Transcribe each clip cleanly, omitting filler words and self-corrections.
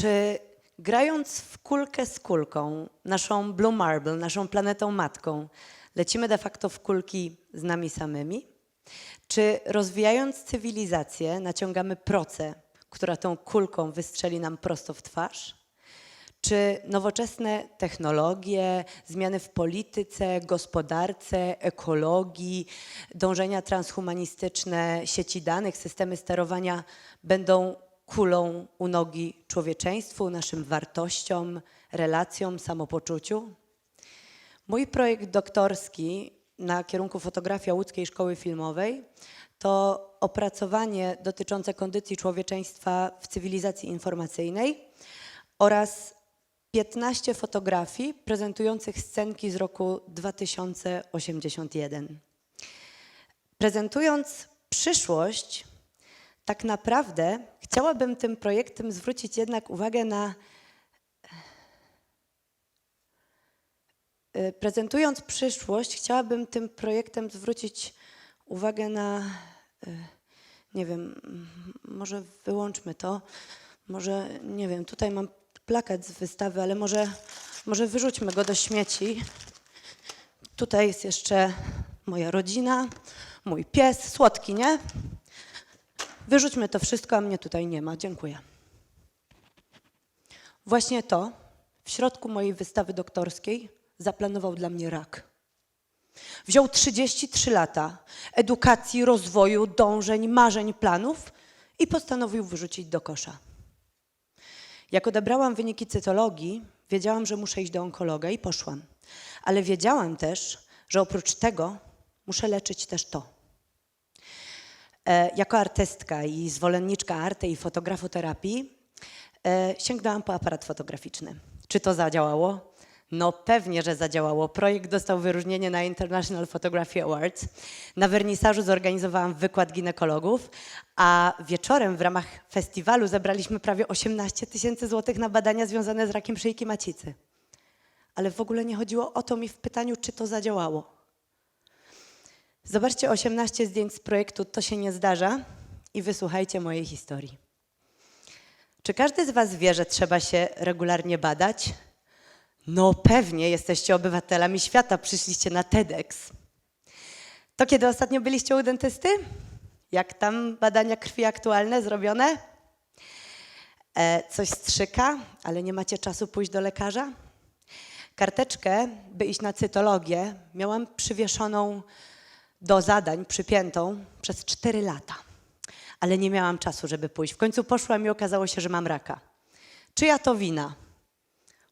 Czy grając w kulkę z kulką, naszą Blue Marble, naszą planetą matką, lecimy de facto w kulki z nami samymi? Czy rozwijając cywilizację naciągamy procę, która tą kulką wystrzeli nam prosto w twarz? Czy nowoczesne technologie, zmiany w polityce, gospodarce, ekologii, dążenia transhumanistyczne, sieci danych, systemy sterowania będą kulą u nogi człowieczeństwu, naszym wartościom, relacjom, samopoczuciu? Mój projekt doktorski na kierunku fotografia Łódzkiej Szkoły Filmowej to opracowanie dotyczące kondycji człowieczeństwa w cywilizacji informacyjnej oraz 15 fotografii prezentujących scenki z roku 2081. Prezentując przyszłość, tak naprawdę chciałabym tym projektem zwrócić jednak uwagę na... Prezentując przyszłość, chciałabym tym projektem zwrócić uwagę na... Nie wiem, może wyłączmy to, może, nie wiem, tutaj mam plakat z wystawy, ale może wyrzućmy go do śmieci. Tutaj jest jeszcze moja rodzina, mój pies, słodki, nie? Wyrzućmy to wszystko, a mnie tutaj nie ma. Dziękuję. Właśnie to w środku mojej wystawy doktorskiej zaplanował dla mnie rak. Wziął 33 lata edukacji, rozwoju, dążeń, marzeń, planów i postanowił wyrzucić do kosza. Jak odebrałam wyniki cytologii, wiedziałam, że muszę iść do onkologa i poszłam. Ale wiedziałam też, że oprócz tego muszę leczyć też to. Jako artystka i zwolenniczka arty i fotografoterapii sięgnęłam po aparat fotograficzny. Czy to zadziałało? No pewnie, że zadziałało. Projekt dostał wyróżnienie na International Photography Awards. Na wernisażu zorganizowałam wykład ginekologów, a wieczorem w ramach festiwalu zebraliśmy prawie 18 000 złotych na badania związane z rakiem szyjki macicy. Ale w ogóle nie chodziło o to mi w pytaniu, czy to zadziałało. Zobaczcie 18 zdjęć z projektu To się nie zdarza i wysłuchajcie mojej historii. Czy każdy z was wie, że trzeba się regularnie badać? No pewnie, jesteście obywatelami świata, przyszliście na TEDx. To kiedy ostatnio byliście u dentysty? Jak tam badania krwi aktualne zrobione? Coś strzyka, ale nie macie czasu pójść do lekarza? Karteczkę, by iść na cytologię, miałam przywieszoną do zadań, przypiętą przez 4 lata. Ale nie miałam czasu, żeby pójść. W końcu poszłam i okazało się, że mam raka. Czyja to wina?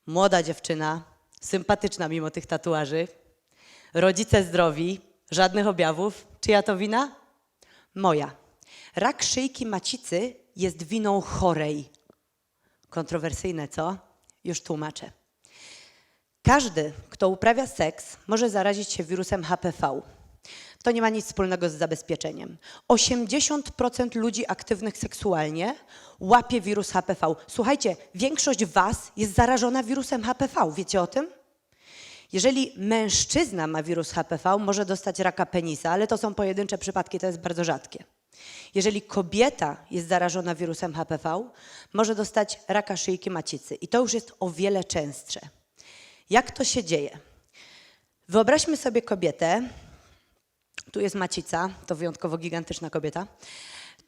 Młoda dziewczyna, sympatyczna mimo tych tatuaży, rodzice zdrowi, żadnych objawów. Czyja to wina? Moja. Rak szyjki macicy jest winą chorej. Kontrowersyjne, co? Już tłumaczę. Każdy, kto uprawia seks, może zarazić się wirusem HPV. To nie ma nic wspólnego z zabezpieczeniem. 80% ludzi aktywnych seksualnie łapie wirus HPV. Słuchajcie, większość was jest zarażona wirusem HPV. Wiecie o tym? Jeżeli mężczyzna ma wirus HPV, może dostać raka penisa, ale to są pojedyncze przypadki, to jest bardzo rzadkie. Jeżeli kobieta jest zarażona wirusem HPV, może dostać raka szyjki macicy. I to już jest o wiele częstsze. Jak to się dzieje? Wyobraźmy sobie kobietę. Tu jest macica, to wyjątkowo gigantyczna kobieta.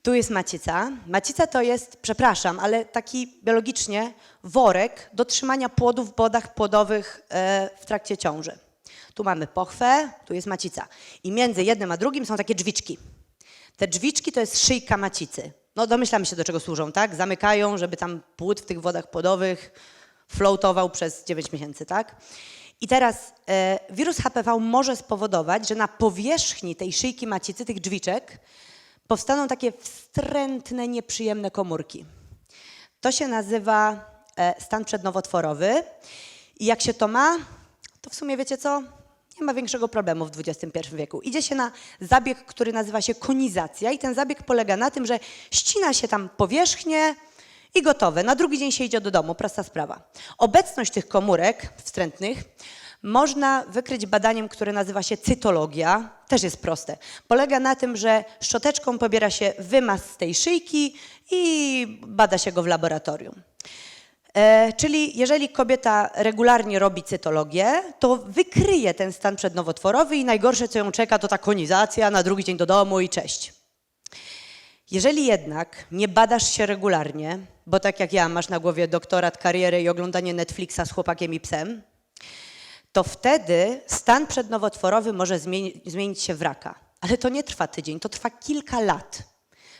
Tu jest macica. Macica to jest, przepraszam, ale taki biologicznie worek do trzymania płodu w bodach płodowych w trakcie ciąży. Tu mamy pochwę, tu jest macica. I między jednym a drugim są takie drzwiczki. Te drzwiczki to jest szyjka macicy. No domyślamy się, do czego służą, tak? Zamykają, żeby tam płód w tych wodach płodowych floatował przez 9 miesięcy, tak? I teraz wirus HPV może spowodować, że na powierzchni tej szyjki macicy, tych drzwiczek, powstaną takie wstrętne, nieprzyjemne komórki. To się nazywa stan przednowotworowy. I jak się to ma, to w sumie wiecie co? Nie ma większego problemu w XXI wieku. Idzie się na zabieg, który nazywa się konizacja i ten zabieg polega na tym, że ścina się tam powierzchnię i gotowe. Na drugi dzień się idzie do domu, prosta sprawa. Obecność tych komórek wstrętnych można wykryć badaniem, które nazywa się cytologia. Też jest proste. Polega na tym, że szczoteczką pobiera się wymaz z tej szyjki i bada się go w laboratorium. Czyli jeżeli kobieta regularnie robi cytologię, to wykryje ten stan przednowotworowy i najgorsze, co ją czeka, to ta konizacja, na drugi dzień do domu i cześć. Jeżeli jednak nie badasz się regularnie, bo tak jak ja masz na głowie doktorat, karierę i oglądanie Netflixa z chłopakiem i psem, to wtedy stan przednowotworowy może zmienić się w raka. Ale to nie trwa tydzień, to trwa kilka lat.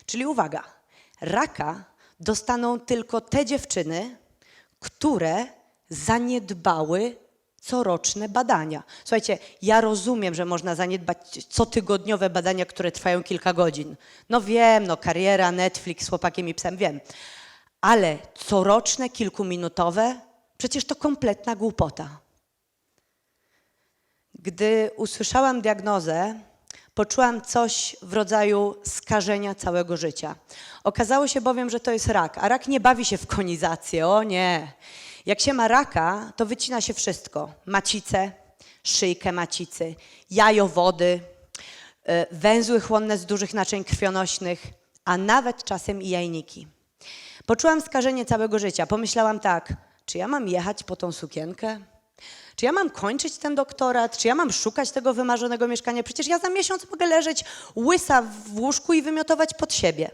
Czyli uwaga, raka dostaną tylko te dziewczyny, które zaniedbały coroczne badania. Słuchajcie, ja rozumiem, że można zaniedbać cotygodniowe badania, które trwają kilka godzin. No wiem, no kariera, Netflix z chłopakiem i psem, wiem. Ale coroczne, kilkuminutowe, przecież to kompletna głupota. Gdy usłyszałam diagnozę, poczułam coś w rodzaju skażenia całego życia. Okazało się bowiem, że to jest rak, a rak nie bawi się w konizację, o nie. Jak się ma raka, to wycina się wszystko. Macicę, szyjkę macicy, jajowody, węzły chłonne z dużych naczyń krwionośnych, a nawet czasem i jajniki. Poczułam skażenie całego życia. Pomyślałam tak, czy ja mam jechać po tą sukienkę? Czy ja mam kończyć ten doktorat? Czy ja mam szukać tego wymarzonego mieszkania? Przecież ja za miesiąc mogę leżeć łysa w łóżku i wymiotować pod siebie.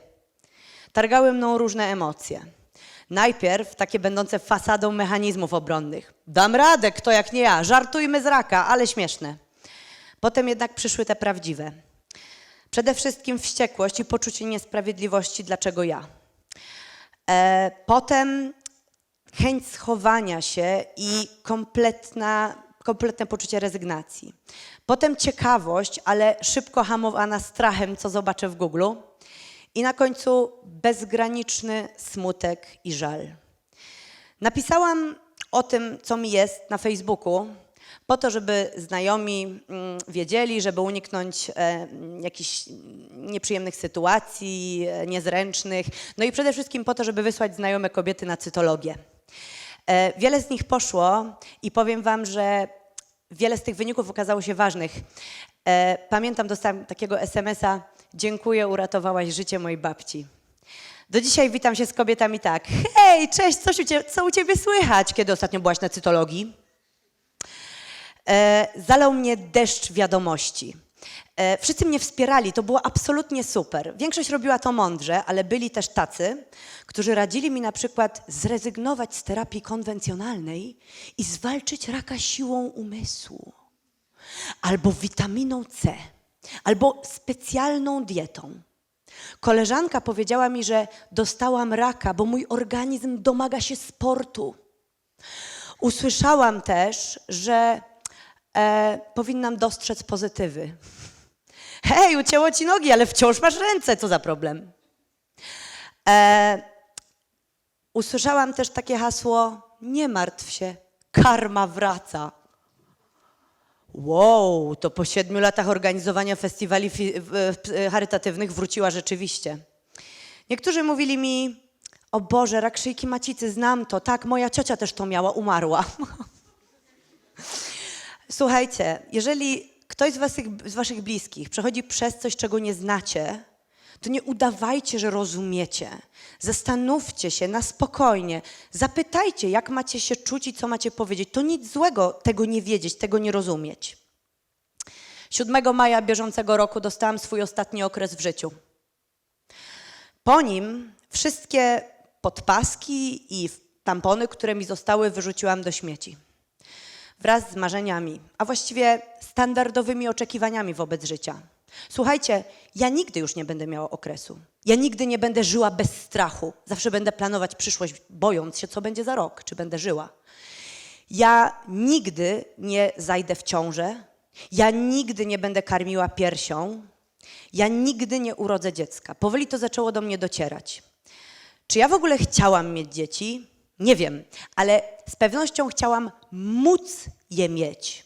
Targały mną różne emocje. Najpierw takie będące fasadą mechanizmów obronnych. Dam radę, kto jak nie ja, żartujmy z raka, ale śmieszne. Potem jednak przyszły te prawdziwe. Przede wszystkim wściekłość i poczucie niesprawiedliwości, dlaczego ja. Potem chęć schowania się i kompletne poczucie rezygnacji. Potem ciekawość, ale szybko hamowana strachem, co zobaczę w Google. I na końcu bezgraniczny smutek i żal. Napisałam o tym, co mi jest na Facebooku, po to, żeby znajomi wiedzieli, żeby uniknąć jakichś nieprzyjemnych sytuacji, niezręcznych, no i przede wszystkim po to, żeby wysłać znajome kobiety na cytologię. Wiele z nich poszło i powiem wam, że wiele z tych wyników okazało się ważnych. Pamiętam, dostałam takiego SMS-a: dziękuję, uratowałaś życie mojej babci. Do dzisiaj witam się z kobietami tak: hej, cześć, co u ciebie słychać? Kiedy ostatnio byłaś na cytologii? Zalał mnie deszcz wiadomości. Wszyscy mnie wspierali, to było absolutnie super. Większość robiła to mądrze, ale byli też tacy, którzy radzili mi na przykład zrezygnować z terapii konwencjonalnej i zwalczyć raka siłą umysłu, albo witaminą C, albo specjalną dietą. Koleżanka powiedziała mi, że dostałam raka, bo mój organizm domaga się sportu. Usłyszałam też, że powinnam dostrzec pozytywy. Hej, ucięło ci nogi, ale wciąż masz ręce, co za problem? Usłyszałam też takie hasło: nie martw się, karma wraca. Wow, to po 7 latach organizowania festiwali charytatywnych wróciła rzeczywiście. Niektórzy mówili mi: o Boże, rak szyjki macicy, znam to, tak, moja ciocia też to miała, umarła. Słuchajcie, jeżeli ktoś z waszych bliskich przechodzi przez coś, czego nie znacie, to nie udawajcie, że rozumiecie. Zastanówcie się na spokojnie. Zapytajcie, jak macie się czuć i co macie powiedzieć. To nic złego tego nie wiedzieć, tego nie rozumieć. 7 maja bieżącego roku dostałam swój ostatni okres w życiu. Po nim wszystkie podpaski i tampony, które mi zostały, wyrzuciłam do śmieci. Wraz z marzeniami, a właściwie standardowymi oczekiwaniami wobec życia. Słuchajcie, ja nigdy już nie będę miała okresu. Ja nigdy nie będę żyła bez strachu. Zawsze będę planować przyszłość, bojąc się, co będzie za rok, czy będę żyła. Ja nigdy nie zajdę w ciążę. Ja nigdy nie będę karmiła piersią. Ja nigdy nie urodzę dziecka. Powoli to zaczęło do mnie docierać. Czy ja w ogóle chciałam mieć dzieci? Nie wiem, ale z pewnością chciałam móc je mieć.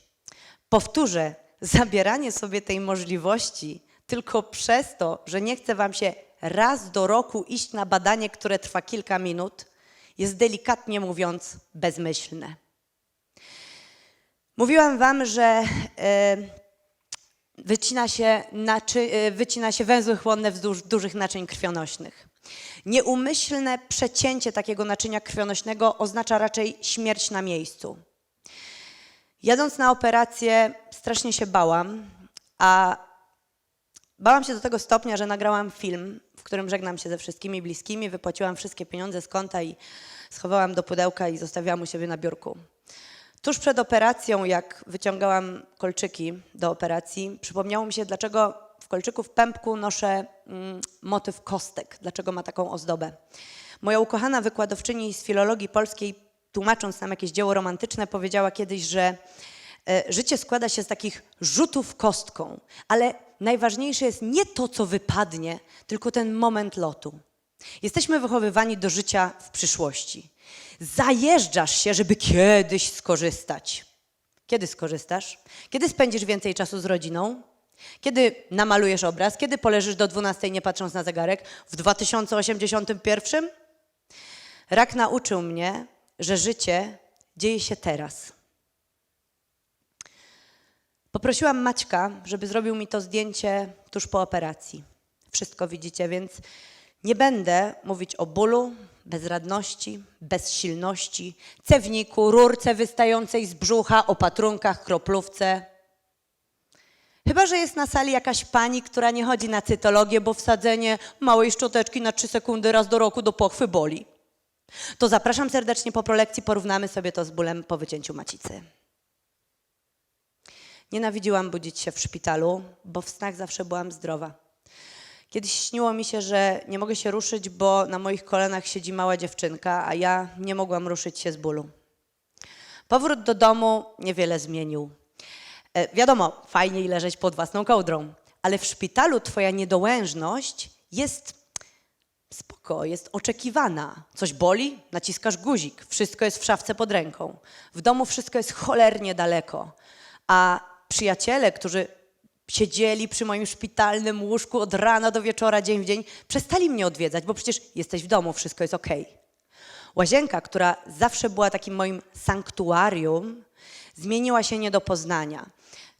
Powtórzę, zabieranie sobie tej możliwości tylko przez to, że nie chce wam się raz do roku iść na badanie, które trwa kilka minut, jest delikatnie mówiąc bezmyślne. Mówiłam wam, że wycina się węzły chłonne wzdłuż dużych naczyń krwionośnych. Nieumyślne przecięcie takiego naczynia krwionośnego oznacza raczej śmierć na miejscu. Jadąc na operację strasznie się bałam, a bałam się do tego stopnia, że nagrałam film, w którym żegnam się ze wszystkimi bliskimi, wypłaciłam wszystkie pieniądze z konta i schowałam do pudełka i zostawiłam u siebie na biurku. Tuż przed operacją, jak wyciągałam kolczyki do operacji, przypomniało mi się, dlaczego w kolczyku w pępku noszę motyw kostek, dlaczego ma taką ozdobę. Moja ukochana wykładowczyni z filologii polskiej, tłumacząc nam jakieś dzieło romantyczne, powiedziała kiedyś, że życie składa się z takich rzutów kostką, ale najważniejsze jest nie to, co wypadnie, tylko ten moment lotu. Jesteśmy wychowywani do życia w przyszłości. Zajeżdżasz się, żeby kiedyś skorzystać. Kiedy skorzystasz? Kiedy spędzisz więcej czasu z rodziną? Kiedy namalujesz obraz? Kiedy poleżysz do 12 nie patrząc na zegarek? W 2081? Rak nauczył mnie, że życie dzieje się teraz. Poprosiłam Maćka, żeby zrobił mi to zdjęcie tuż po operacji. Wszystko widzicie, więc nie będę mówić o bólu, bezradności, bezsilności, cewniku, rurce wystającej z brzucha, opatrunkach, kroplówce. Chyba że jest na sali jakaś pani, która nie chodzi na cytologię, bo wsadzenie małej szczoteczki na 3 sekundy raz do roku do pochwy boli. To zapraszam serdecznie po prolekcji, porównamy sobie to z bólem po wycięciu macicy. Nienawidziłam budzić się w szpitalu, bo w snach zawsze byłam zdrowa. Kiedyś śniło mi się, że nie mogę się ruszyć, bo na moich kolanach siedzi mała dziewczynka, a ja nie mogłam ruszyć się z bólu. Powrót do domu niewiele zmienił. Wiadomo, fajniej leżeć pod własną kołdrą, ale w szpitalu twoja niedołężność jest spoko, jest oczekiwana. Coś boli? Naciskasz guzik. Wszystko jest w szafce pod ręką. W domu wszystko jest cholernie daleko. A przyjaciele, którzy siedzieli przy moim szpitalnym łóżku od rana do wieczora, dzień w dzień, przestali mnie odwiedzać, bo przecież jesteś w domu, wszystko jest okej. Łazienka, która zawsze była takim moim sanktuarium, zmieniła się nie do poznania.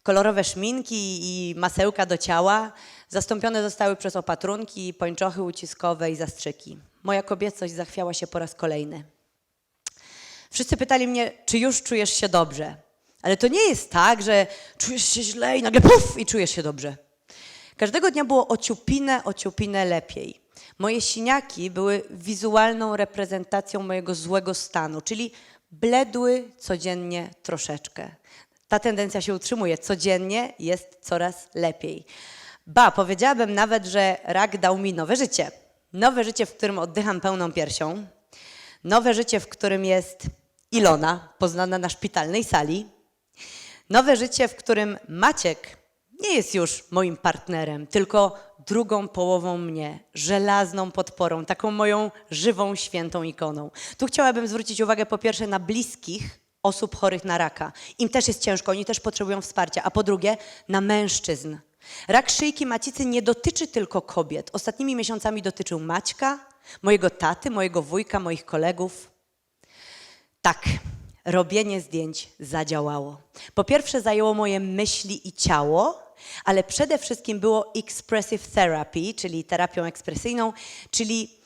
Kolorowe szminki i masełka do ciała zastąpione zostały przez opatrunki, pończochy uciskowe i zastrzyki. Moja kobiecość zachwiała się po raz kolejny. Wszyscy pytali mnie, czy już czujesz się dobrze. Ale to nie jest tak, że czujesz się źle i nagle puf i czujesz się dobrze. Każdego dnia było o ciupinę lepiej. Moje siniaki były wizualną reprezentacją mojego złego stanu, czyli bledły codziennie troszeczkę. Ta tendencja się utrzymuje. Codziennie jest coraz lepiej. Powiedziałabym nawet, że rak dał mi nowe życie. Nowe życie, w którym oddycham pełną piersią. Nowe życie, w którym jest Ilona, poznana na szpitalnej sali. Nowe życie, w którym Maciek nie jest już moim partnerem, tylko drugą połową mnie, żelazną podporą, taką moją żywą, świętą ikoną. Tu chciałabym zwrócić uwagę po pierwsze na bliskich osób chorych na raka. Im też jest ciężko, oni też potrzebują wsparcia. A po drugie na mężczyzn. Rak szyjki macicy nie dotyczy tylko kobiet. Ostatnimi miesiącami dotyczył Maćka, mojego taty, mojego wujka, moich kolegów. Tak. Robienie zdjęć zadziałało. Po pierwsze zajęło moje myśli i ciało, ale przede wszystkim było expressive therapy, czyli terapią ekspresyjną, czyli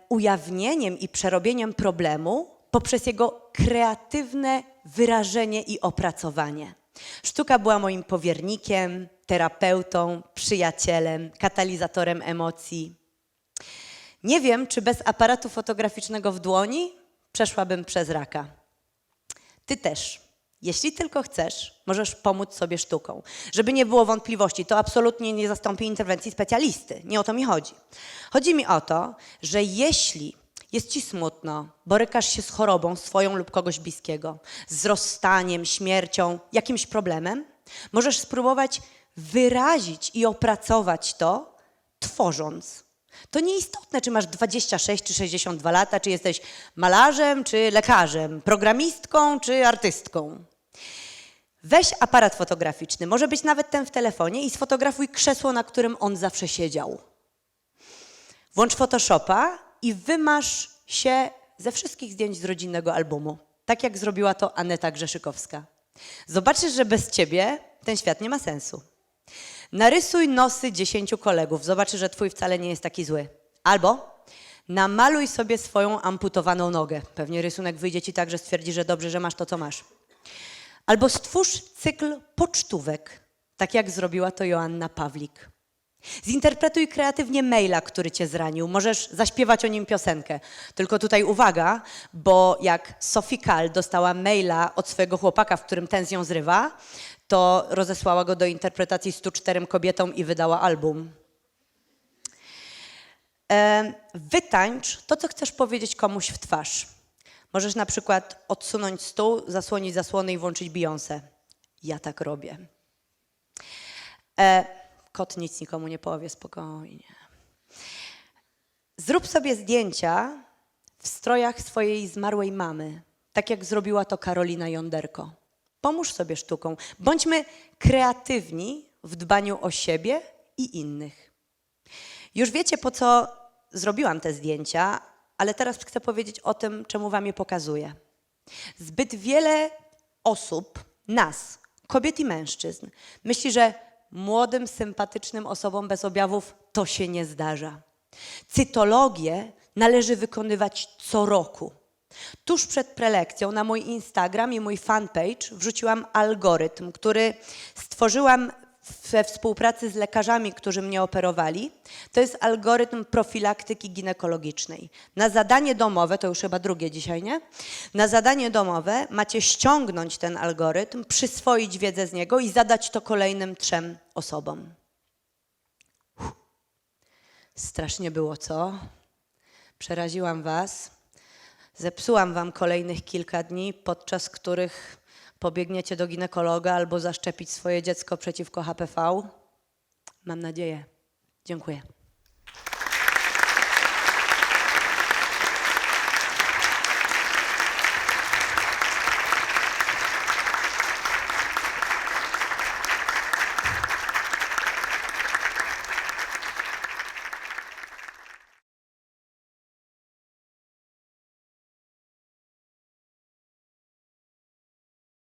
ujawnieniem i przerobieniem problemu poprzez jego kreatywne wyrażenie i opracowanie. Sztuka była moim powiernikiem, terapeutą, przyjacielem, katalizatorem emocji. Nie wiem, czy bez aparatu fotograficznego w dłoni przeszłabym przez raka. Ty też, jeśli tylko chcesz, możesz pomóc sobie sztuką. Żeby nie było wątpliwości, to absolutnie nie zastąpi interwencji specjalisty. Nie o to mi chodzi. Chodzi mi o to, że jeśli jest ci smutno, borykasz się z chorobą swoją lub kogoś bliskiego, z rozstaniem, śmiercią, jakimś problemem, możesz spróbować wyrazić i opracować to, tworząc. To nieistotne, czy masz 26 czy 62 lata, czy jesteś malarzem, czy lekarzem, programistką, czy artystką. Weź aparat fotograficzny, może być nawet ten w telefonie i sfotografuj krzesło, na którym on zawsze siedział. Włącz Photoshopa i wymaż się ze wszystkich zdjęć z rodzinnego albumu, tak jak zrobiła to Aneta Grzeszykowska. Zobaczysz, że bez ciebie ten świat nie ma sensu. Narysuj nosy 10 kolegów, zobaczysz, że twój wcale nie jest taki zły. Albo namaluj sobie swoją amputowaną nogę. Pewnie rysunek wyjdzie ci tak, że stwierdzi, że dobrze, że masz to, co masz. Albo stwórz cykl pocztówek, tak jak zrobiła to Joanna Pawlik. Zinterpretuj kreatywnie maila, który cię zranił. Możesz zaśpiewać o nim piosenkę. Tylko tutaj uwaga, bo jak Sophie Calle dostała maila od swojego chłopaka, w którym ten z nią zrywa, to rozesłała go do interpretacji 104 kobietom i wydała album. Wytańcz to, co chcesz powiedzieć komuś w twarz. Możesz na przykład odsunąć stół, zasłonić zasłony i włączyć Beyoncé. Ja tak robię. Kot nic nikomu nie powie, spokojnie. Zrób sobie zdjęcia w strojach swojej zmarłej mamy, tak jak zrobiła to Karolina Jonderko. Pomóż sobie sztuką. Bądźmy kreatywni w dbaniu o siebie i innych. Już wiecie, po co zrobiłam te zdjęcia, ale teraz chcę powiedzieć o tym, czemu wam je pokazuję. Zbyt wiele osób, nas, kobiet i mężczyzn, myśli, że młodym, sympatycznym osobom bez objawów to się nie zdarza. Cytologię należy wykonywać co roku. Tuż przed prelekcją na mój Instagram i mój fanpage wrzuciłam algorytm, który stworzyłam we współpracy z lekarzami, którzy mnie operowali. To jest algorytm profilaktyki ginekologicznej. Na zadanie domowe, to już chyba drugie dzisiaj, nie? Na zadanie domowe macie ściągnąć ten algorytm, przyswoić wiedzę z niego i zadać to kolejnym 3 osobom. Strasznie było, co? Przeraziłam was. Zepsułam wam kolejnych kilka dni, podczas których pobiegniecie do ginekologa albo zaszczepić swoje dziecko przeciwko HPV. Mam nadzieję. Dziękuję.